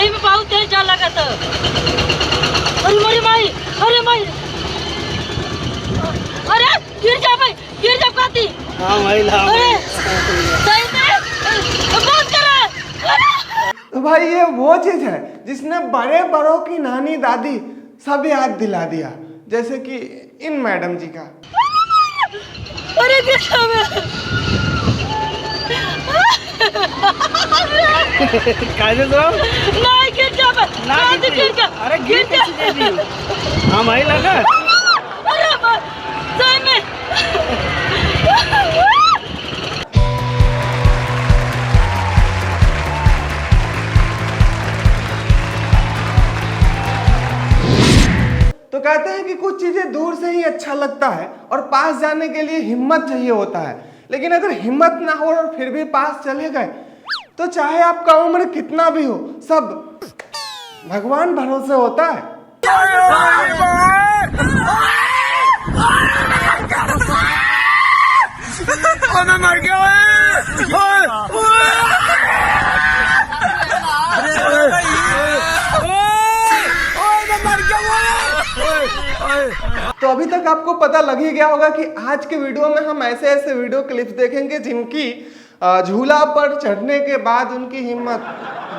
सही में बहुत तेज जा लगा था। अरे मेरी माई, अरे माई, अरे गिर जा काती। हाँ महिला। अरे सही में बंद करा। तो भाई ये वो चीज है जिसने बड़े बड़ों की नानी दादी सब याद दिला दिया, जैसे कि इन मैडम जी का। अरे गिर जा मैं। कैसे तो नहीं गिर जा मैं। ना गिर जा। अरे गिर कैसे दे दी? हाँ महिला का। अरे सही में। तो कहते हैं कि कुछ चीजें दूर से ही अच्छा लगता है और पास जाने के लिए हिम्मत चाहिए होता है, लेकिन अगर हिम्मत ना हो और फिर भी पास चले गए तो चाहे आपका उम्र कितना भी हो, सब भगवान भरोसे होता है। मर गया। तो अभी तक आपको पता लग ही गया होगा कि आज के वीडियो में हम ऐसे ऐसे वीडियो क्लिप्स देखेंगे जिनकी झूला पर चढ़ने के बाद उनकी हिम्मत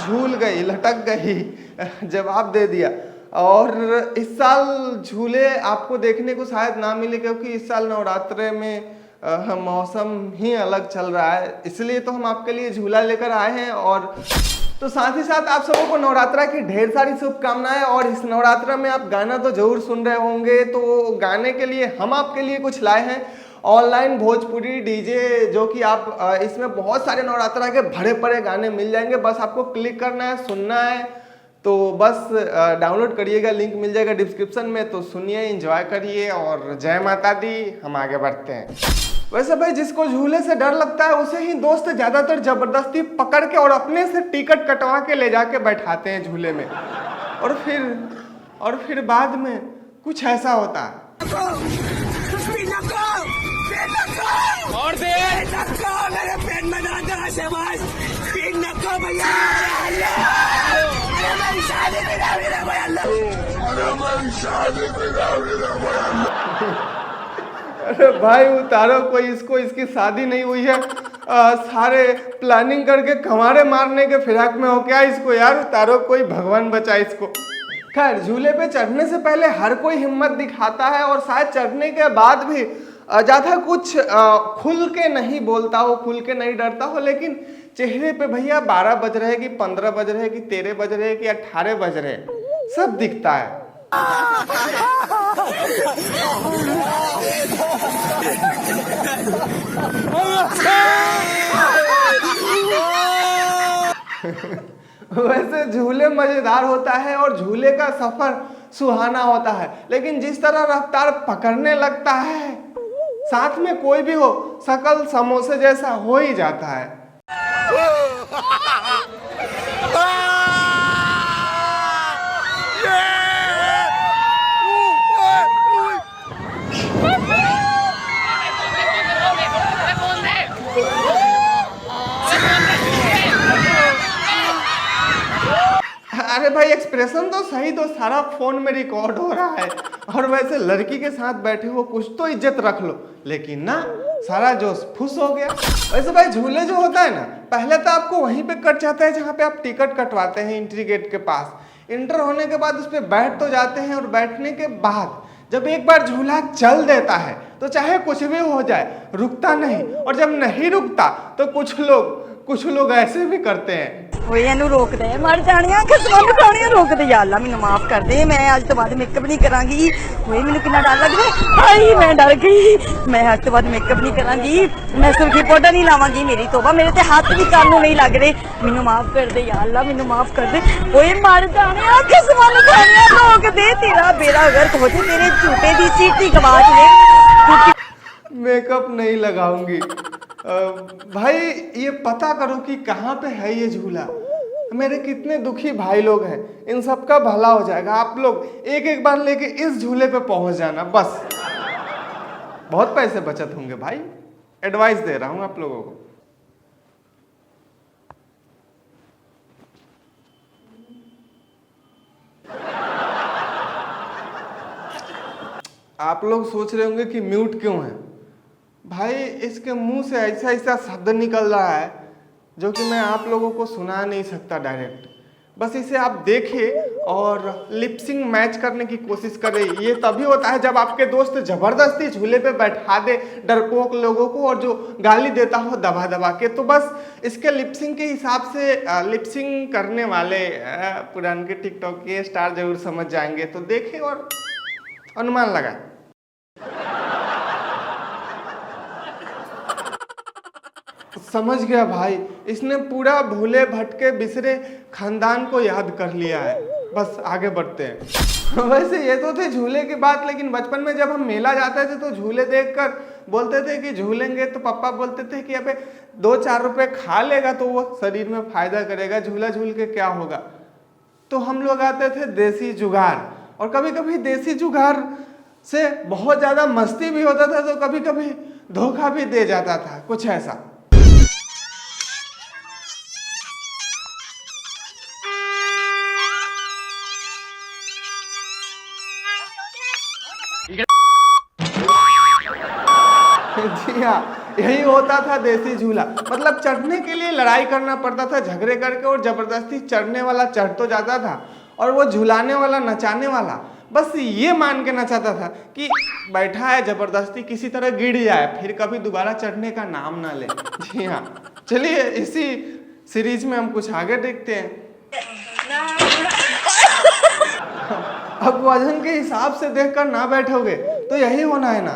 झूल गई, लटक गई, जवाब दे दिया। और इस साल झूले आपको देखने को शायद ना मिले, क्योंकि इस साल नवरात्रे में मौसम ही अलग चल रहा है, इसलिए तो हम आपके लिए झूला लेकर आए हैं। और तो साथ ही साथ आप सबों को नवरात्रा की ढेर सारी शुभकामनाएं। और इस नवरात्रा में आप गाना तो जरूर सुन रहे होंगे, तो गाने के लिए हम आपके लिए कुछ लाए हैं ऑनलाइन भोजपुरी डीजे, जो कि आप इसमें बहुत सारे नवरात्रा के भरे पड़े गाने मिल जाएंगे। बस आपको क्लिक करना है, सुनना है, तो बस डाउनलोड करिएगा, लिंक मिल जाएगा डिस्क्रिप्शन में। तो सुनिए, एंजॉय करिए और जय माता दी। हम आगे बढ़ते हैं। वैसे भाई जिसको झूले से डर लगता है उसे ही दोस्त ज्यादातर जबरदस्ती पकड़ के और अपने से टिकट कटवा के ले जाके बैठाते हैं झूले में, और फिर बाद में कुछ ऐसा होता है। और दे मेरे पेट में दर्द है शहबाज, पीन नको भैया। अरे मेरी शादी में ना मेरा भैया, अरे मेरी शादी में ना मेरा भैया। अरे भाई उतारो, कोई इसको, इसकी शादी नहीं हुई है, सारे प्लानिंग करके कमारे मारने के फिराक में हो क्या इसको यार, उतारो कोई, भगवान बचाए इसको। खैर, झूले पे चढ़ने से पहले हर कोई हिम्मत दिखाता है और शायद चढ़ने के बाद भी ज़्यादा कुछ खुल के नहीं बोलता हो, खुल के नहीं डरता हो, लेकिन चेहरे पे भैया 12 बज रहे कि 15 बज रहे कि 13 बज रहे कि 18 बज रहे, सब दिखता है। वैसे झूले मजेदार होता है और झूले का सफर सुहाना होता है, लेकिन जिस तरह रफ्तार पकड़ने लगता है, साथ में कोई भी हो, शकल समोसे जैसा हो ही जाता है। अरे भाई एक्सप्रेशन तो सही, तो सारा फोन में रिकॉर्ड हो रहा है। और वैसे लड़की के साथ बैठे हो, कुछ तो इज्जत रख लो, लेकिन ना सारा जोश फुस हो गया। वैसे भाई झूले जो होता है ना, पहले तो आपको वहीं पे कट जाता है जहाँ पे आप टिकट कटवाते हैं, एंट्री गेट के पास। इंटर होने के बाद उस पर बैठ तो जाते हैं, और बैठने के बाद जब एक बार झूला चल देता है तो चाहे कुछ भी हो जाए, रुकता नहीं। और जब नहीं रुकता तो कुछ लोग ऐसे भी करते हैं। ਇਹਨੂੰ ਰੋਕਦੇ ਮਰ ਜਾਣੀਆਂ ਕਿਸਮਾਂ ਬਤਾਉਣੀਆਂ ਰੋਕਦੇ ਯਾ ਅੱਲਾ ਮੈਨੂੰ ਮਾਫ ਕਰ ਦੇ ਮੈਂ ਅੱਜ ਤੋਂ ਬਾਅਦ ਮੇਕਅਪ ਨਹੀਂ ਕਰਾਂਗੀ ਹੋਏ ਮੈਨੂੰ ਕਿੰਨਾ ਡਰ ਲੱਗਦਾ ਹਾਈ ਮੈਂ ਡਰ ਗਈ ਮੈਂ ਅੱਜ ਤੋਂ ਬਾਅਦ ਮੇਕਅਪ ਨਹੀਂ ਕਰਾਂਗੀ ਮੈਂ ਸੁਰਖੀ ਪਾਊਡਰ ਨਹੀਂ ਲਾਵਾਂਗੀ ਮੇਰੀ ਤੋਬਾ ਮੇਰੇ ਤੇ ਹੱਥ ਵੀ ਕੰਮ ਨੂੰ ਨਹੀਂ ਲੱਗ ਰਹੇ ਮੈਨੂੰ ਮਾਫ ਕਰ ਦੇ ਯਾ ਅੱਲਾ ਮੈਨੂੰ ਮਾਫ ਕਰ ਦੇ ਹੋਏ ਮਰ ਜਾਣੀਆਂ ਕਿਸਮਾਂ ਬਤਾਉਣੀਆਂ ਰੋਕਦੇ ਤੇਰਾ ਬੇੜਾ ਗਰਕ ਹੋ ਜੇ तेरे झूठे ਦੀ सीटी गवाच ले मेकअप नहीं लगाऊंगी। भाई ये पता करो कि कहाँ पे है ये झूला। मेरे कितने दुखी भाई लोग हैं, इन सब का भला हो जाएगा। आप लोग एक बार लेके इस झूले पे पहुंच जाना, बस बहुत पैसे बचत होंगे भाई। एडवाइस दे रहा हूं आप लोगों को। 「आप लोग सोच रहे होंगे कि म्यूट क्यों है। भाई इसके मुंह से ऐसा ऐसा शब्द निकल रहा है जो कि मैं आप लोगों को सुना नहीं सकता डायरेक्ट। बस इसे आप देखें और लिपसिंग मैच करने की कोशिश करें। ये तभी होता है जब आपके दोस्त जबरदस्ती झूले पे बैठा दे डरपोक लोगों को और जो गाली देता हो दबा दबा के। तो बस इसके लिपसिंग के हिसाब से लिपसिंग करने वाले पुराने के टिकटॉक के स्टार जरूर समझ जाएंगे। तो देखें और अनुमान लगाएं। समझ गया भाई, इसने पूरा भूले भटके बिसरे खानदान को याद कर लिया है। बस आगे बढ़ते हैं। वैसे ये तो थे झूले की बात, लेकिन बचपन में जब हम मेला जाते थे तो झूले देखकर बोलते थे कि झूलेंगे तो पापा बोलते थे कि अबे 2-4 रुपए खा लेगा तो वो शरीर में फायदा करेगा, झूला झूल के क्या होगा। तो हम लोग आते थे देसी जुगाड़, और कभी कभी देसी जुगाड़ से बहुत ज़्यादा मस्ती भी होता था तो कभी कभी धोखा भी दे जाता था, कुछ ऐसा। जी हाँ, यही होता था देसी झूला। मतलब चढ़ने के लिए लड़ाई करना पड़ता था झगड़े करके, और जबरदस्ती चढ़ने वाला चढ़ तो जाता था और वो झुलाने वाला नचाने वाला बस ये मान के नचाता था कि बैठा है जबरदस्ती किसी तरह गिर जाए, फिर कभी दोबारा चढ़ने का नाम ना ले। जी हाँ, चलिए इसी सीरीज में हम कुछ आगे देखते हैं। अब वजन के हिसाब से देखकर ना बैठोगे तो यही होना है ना,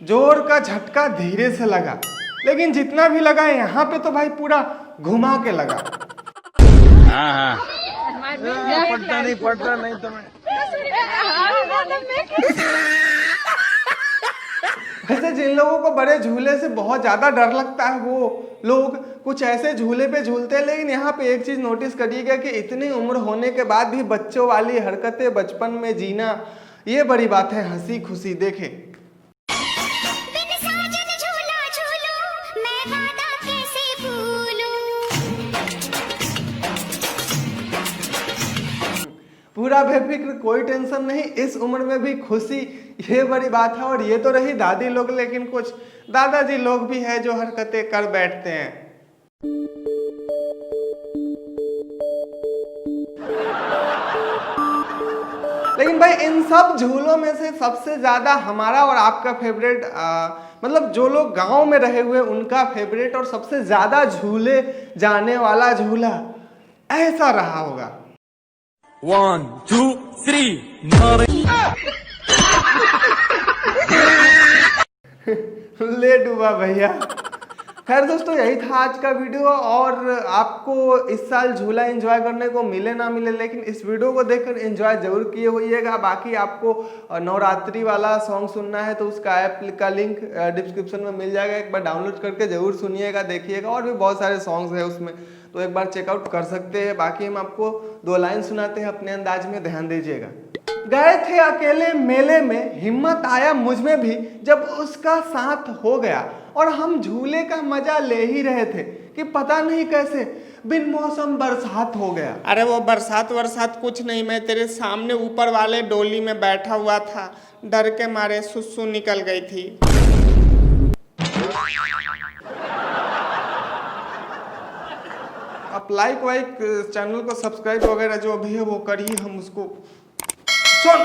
जोर का झटका धीरे से लगा, लेकिन जितना भी लगा यहाँ पे तो भाई पूरा घुमा के लगा। पड़ता नहीं तो मैं वैसे जिन लोगों को बड़े झूले से बहुत ज्यादा डर लगता है वो लोग कुछ ऐसे झूले पे झूलते हैं। लेकिन यहाँ पे एक चीज नोटिस करिएगा कि इतनी उम्र होने के बाद भी बच्चों वाली हरकतें बचपन में जीना, ये बड़ी बात है। हंसी खुशी देखे। पूरा बेफिक्र, कोई टेंशन नहीं, इस उम्र में भी खुशी, ये बड़ी बात है। और ये तो रही दादी लोग, लेकिन कुछ दादाजी लोग भी है जो हरकतें कर बैठते हैं। लेकिन भाई इन सब झूलों में से सबसे ज्यादा हमारा और आपका फेवरेट, मतलब जो लोग गांव में रहे हुए उनका फेवरेट और सबसे ज्यादा झूले जाने वाला झूला ऐसा रहा होगा। 1, 2, 3 ले डूबा भैया। खैर दोस्तों, यही था आज का वीडियो। और आपको इस साल झूला एंजॉय करने को मिले ना मिले, लेकिन इस वीडियो को देखकर एंजॉय जरूर किए होइएगा। बाकी आपको नवरात्रि वाला सॉन्ग सुनना है तो उसका ऐप का लिंक डिस्क्रिप्शन में मिल जाएगा, एक बार डाउनलोड करके जरूर सुनिएगा, देखिएगा। और भी बहुत सारे सॉन्ग्स हैं उसमें, तो एक बार चेकआउट कर सकते हैं। बाकी हम आपको 2 लाइन सुनाते हैं अपने अंदाज में, ध्यान दीजिएगा। गए थे अकेले मेले में, हिम्मत आया मुझ में भी जब उसका साथ हो गया, और हम झूले का मजा ले ही रहे थे कि पता नहीं कैसे बिन मौसम बरसात हो गया। अरे वो बरसात वरसात कुछ नहीं, मैं तेरे सामने ऊपर वाले डोली में बैठा हुआ था, डर के मारे सुसु निकल गई थी। आप लाइक वाइक चैनल को सब्सक्राइब वगैरह जो भी है वो करिए, हम उसको सुन